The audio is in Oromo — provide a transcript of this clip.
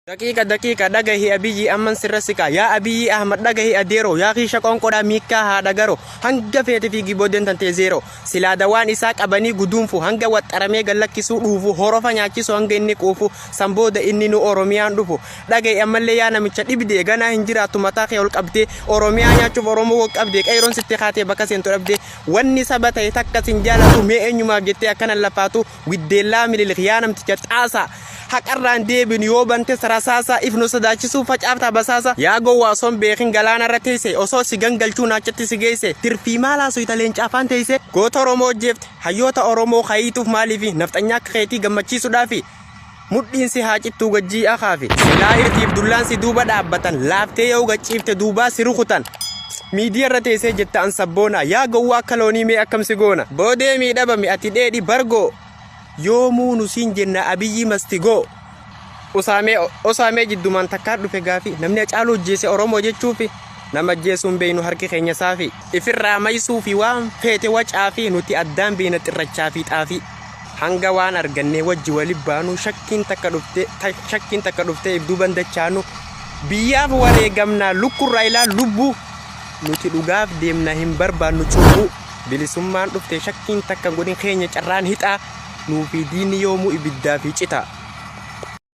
Daqiiqa dhagahi Abiyyi amman sirrasika yaa Abiyyi Ahmad dhagahi adeero yaa kiisha qonqodhaa miikkaa haadha garo hanga feete fiigi booddeen tantee zeero silaada waan isaa qabanii guduunfu hanga waxxaramee gallakkisuu dhuufu horofa nyaachisu hanga inni quufu sanbooda inni nu Oromiyaan dhufu dhagahi ammallee yaa namicha dhibdee ganaa hin jiraattu mataa kee ol qabdee Oromiyaa nyaachuuf Oromoo ol qabdee qayroon sitti kaatee bakka seentu dhabdee wanni saba ta'e takka sin jaalatu mee eenyumaaf jettee akkanan lafaatu widdeellaa mililik yaa namticha xaasa haqarraan deebin yoo bante sarasaasa ifnu sodaachisu facaafta basaasa yaa gowwaa son beekin galaana irra teesse osoo si gangalchuu naachatti si geesse tirfii maalaa suyita leencaa afaan teesse goota Oromoo jeefte hayyoota Oromoo kayiituuf maaliifi nafxanyaa akka keetii gammachiisuudhaafi mudhiin si haa cittuu gajjii akaafi silaa hirtiif dullaan si duuba dhaabbatan laaftee yoo gachiifte duubaa si rukutan miidiyaa irra teessee jetta an sabboona yaa gowwaa akka loonii mee akkamsi goona boodee miidhabame ati dheedhi bargoo yoomuu nusiin jenna Abiyyi mastigoo osaamee jiddumaan takkaan dhufe gaafi namni Hacaaluu ajjeese Oromoo jechuufi nama ajjeesuun beeynu harki keenya saafi ifirraa maysuufi waan feete wacaafi nuti addaan beena xirrachaa fi xaafi hanga waan argannee wajji waliin baanu shakkiin takka dhuftee ibduuban dachaanu biyyaaf wareegamnaa lukkurraa ilaa lubbuu nuti dhugaaf deemna hin barbaannu cubbuu bilisummaan dhufte shakkiin takka godhin keenya carraan hixaa nuufi diinni yoomuu ibiddaa fi citaa